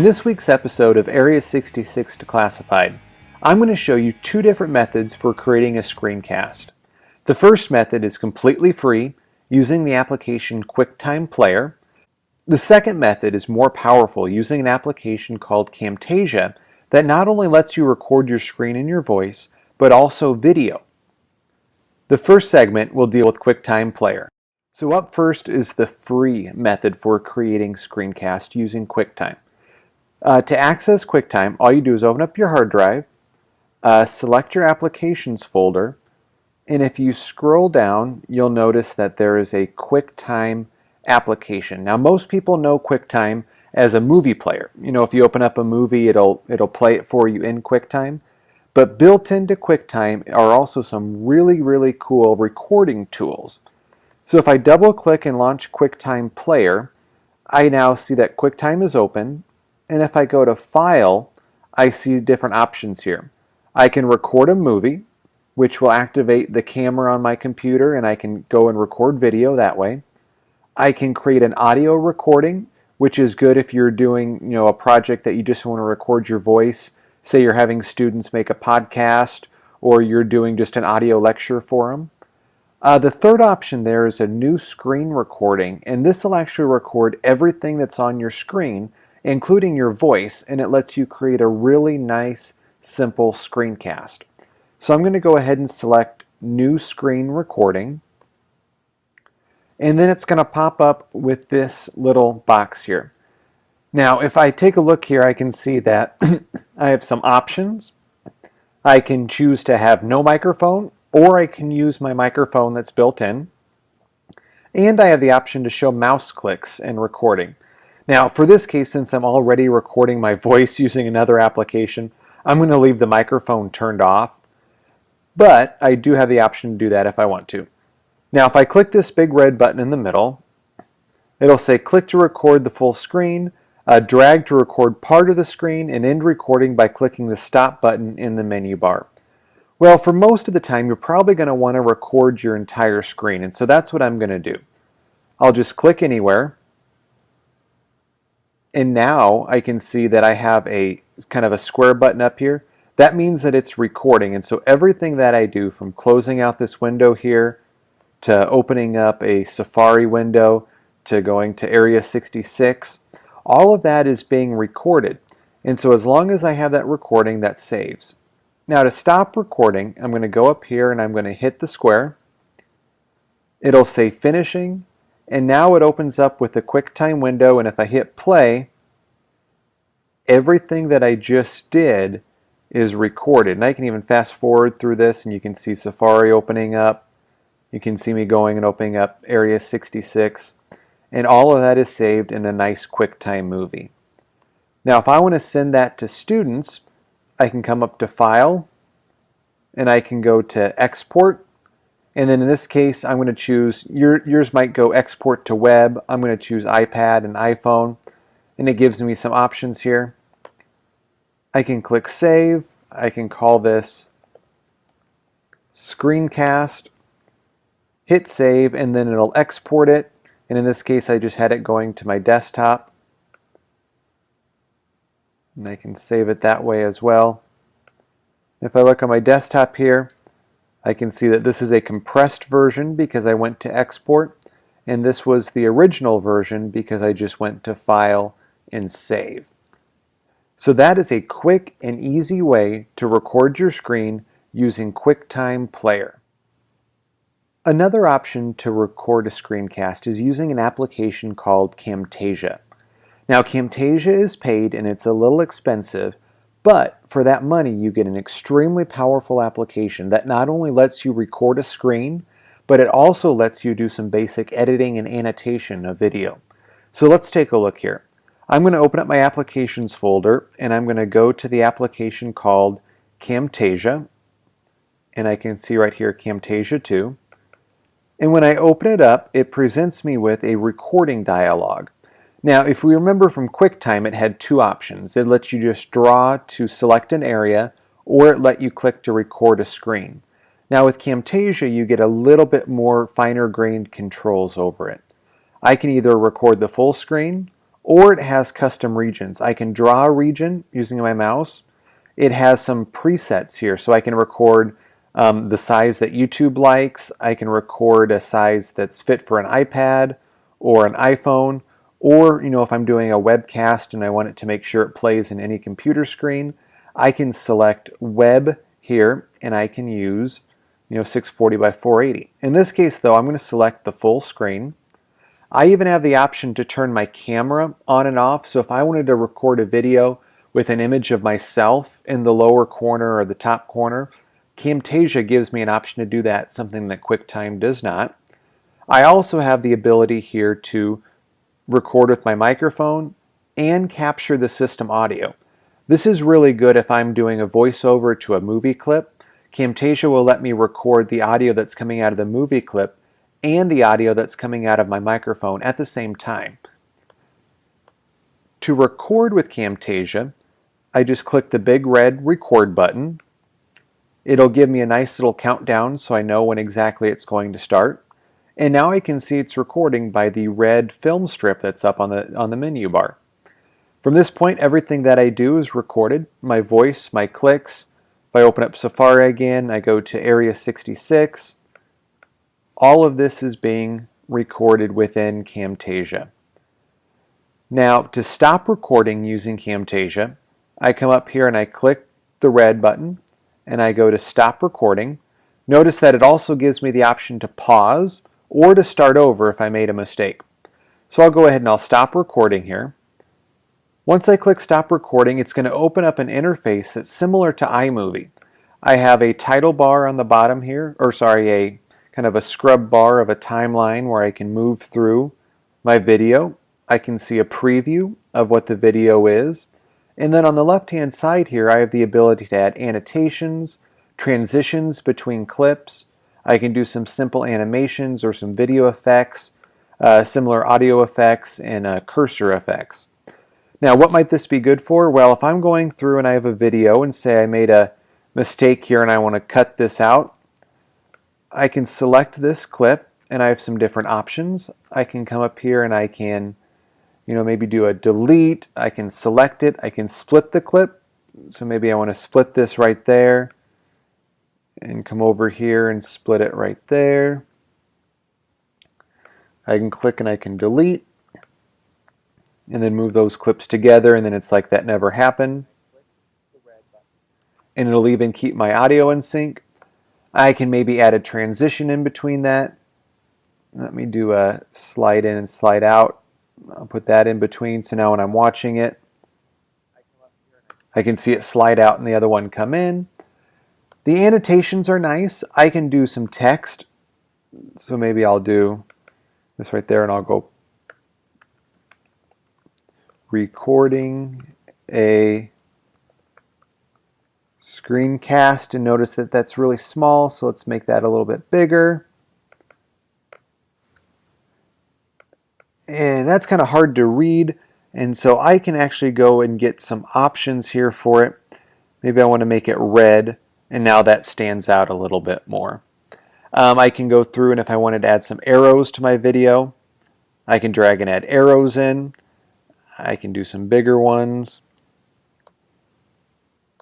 this week's episode of Area 66 Declassified, I'm going to show you two different methods for creating a screencast. The first method is completely free using the application Quicktime Player. The second method is more powerful using an application called Camtasia that not only lets you record your screen and your voice, but also video. The first segment will deal with Quicktime Player. So up first is the free method for creating screencasts using QuickTime. To access QuickTime, all you do is open up your hard drive, select your applications folder, and if you scroll down, you'll notice that there is a QuickTime application. Now, most people know QuickTime as a movie player. You know, if you open up a movie, it'll play it for you in QuickTime. But built into QuickTime are also some really cool recording tools. So if I double click and launch QuickTime Player, I now see that QuickTime is open. And if I go to File, I see different options here. I can record a movie, which will activate the camera on my computer, and I can go and record video that way. I can create an audio recording, which is good if you're doing, a project that you just want to record your voice. Say you're having students make a podcast, or you're doing just an audio lecture for them. The third option there is a new screen recording, and this will actually record everything that's on your screen, including your voice, and it lets you create a really nice, simple screencast. So I'm going to go ahead and select New Screen Recording, and then it's going to pop up with this little box here. Now, if I take a look here, I can see that I have some options. I can choose to have no microphone, or I can use my microphone that's built in. And I have the option to show mouse clicks and recording. Now, for this case, since I'm already recording my voice using another application, I'm going to leave the microphone turned off. But I do have the option to do that if I want to. Now, if I click this big red button in the middle, it'll say click to record the full screen, drag to record part of the screen, and end recording by clicking the stop button in the menu bar. Well, for most of the time, you're probably going to want to record your entire screen, and so that's what I'm going to do. I'll just click anywhere, and now I can see that I have a kind of a square button up here. That means that it's recording, and so everything that I do, from closing out this window here, to opening up a Safari window, to going to Area 66, all of that is being recorded. And so as long as I have that recording, that saves. Now to stop recording, I'm going to go up here and I'm going to hit the square. It'll say finishing, and now it opens up with the QuickTime window, and if I hit play, everything that I just did is recorded. And I can even fast forward through this, and you can see Safari opening up. You can see me going and opening up Area 66. And all of that is saved in a nice QuickTime movie. Now if I want to send that to students, I can come up to File, and I can go to Export. And then in this case, I'm going to choose, yours might go Export to Web. I'm going to choose iPad and iPhone. And it gives me some options here. I can click Save. I can call this Screencast. Hit Save, and then it'll export it. And in this case, I just had it going to my desktop. And I can save it that way as well. If I look on my desktop here, I can see that this is a compressed version because I went to export, and this was the original version because I just went to File and Save. So that is a quick and easy way to record your screen using QuickTime Player. Another option to record a screencast is using an application called Camtasia. Now, Camtasia is paid and it's a little expensive, but for that money you get an extremely powerful application that not only lets you record a screen, but it also lets you do some basic editing and annotation of video. So let's take a look here. I'm going to open up my applications folder, and I'm going to go to the application called Camtasia, and I can see right here Camtasia 2. And when I open it up, it presents me with a recording dialog. Now, if we remember from QuickTime, it had two options. It lets you just draw to select an area, or it let you click to record a screen. Now with Camtasia, you get a little bit more finer grained controls over it. I can either record the full screen, or it has custom regions. I can draw a region using my mouse. It has some presets here, so I can record the size that YouTube likes. I can record a size that's fit for an iPad or an iPhone, or if I'm doing a webcast and I want it to make sure it plays in any computer screen, I can select web here and I can use 640 by 480. In this case though, I'm going to select the full screen. I even have the option to turn my camera on and off, so if I wanted to record a video with an image of myself in the lower corner or the top corner, Camtasia gives me an option to do that, something that QuickTime does not. I also have the ability here to record with my microphone and capture the system audio. This is really good if I'm doing a voiceover to a movie clip. Camtasia will let me record the audio that's coming out of the movie clip and the audio that's coming out of my microphone at the same time. To record with Camtasia, I just click the big red record button. It'll give me a nice little countdown so I know when exactly it's going to start. And now I can see it's recording by the red film strip that's up on the menu bar. From this point, everything that I do is recorded. My voice, my clicks. If I open up Safari again, I go to Area 66. All of this is being recorded within Camtasia. Now, to stop recording using Camtasia, I come up here and I click the red button and I go to stop recording. Notice that it also gives me the option to pause or to start over if I made a mistake. So I'll go ahead and I'll stop recording here. Once I click stop recording, it's going to open up an interface that's similar to iMovie. I have a title bar on the bottom here, a kind of a scrub bar of a timeline where I can move through my video. I can see a preview of what the video is. And then on the left-hand side here, I have the ability to add annotations, transitions between clips. I can do some simple animations or some video effects, similar audio effects, and cursor effects. Now, what might this be good for? Well, if I'm going through and I have a video and say I made a mistake here and I want to cut this out, I can select this clip and I have some different options. I can come up here and I can maybe do a delete. I can select it. I can split the clip. So maybe I want to split this right there and come over here and split it right there. I can click and I can delete and then move those clips together, and then it's like that never happened. And it'll even keep my audio in sync. I can maybe add a transition in between that. Let me do a slide in and slide out. I'll put that in between, so now when I'm watching it, I can see it slide out and the other one come in. The annotations are nice. I can do some text, so maybe I'll do this right there and I'll go recording a screencast, and notice that that's really small, so let's make that a little bit bigger. And that's kind of hard to read, and so I can actually go and get some options here for it. Maybe I want to make it red, and now that stands out a little bit more. I can go through, and if I wanted to add some arrows to my video, I can drag and add arrows in. I can do some bigger ones.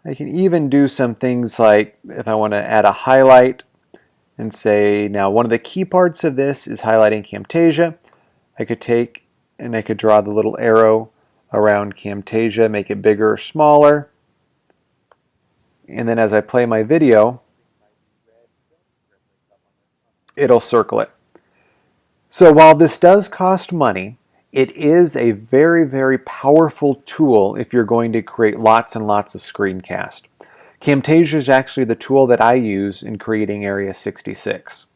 I can even do some things like if I want to add a highlight and say, now one of the key parts of this is highlighting Camtasia. I could take and I could draw the little arrow around Camtasia, make it bigger or smaller. And then as I play my video, it'll circle it. So while this does cost money, it is a very, very powerful tool if you're going to create lots and lots of screencasts. Camtasia is actually the tool that I use in creating Area 66.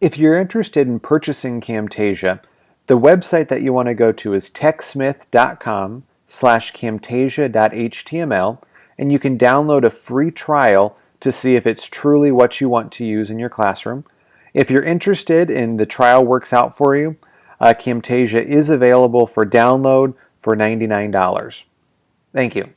If you're interested in purchasing Camtasia, the website that you want to go to is techsmith.com/camtasia.html, and you can download a free trial to see if it's truly what you want to use in your classroom. If you're interested and the trial works out for you, Camtasia is available for download for $99. Thank you.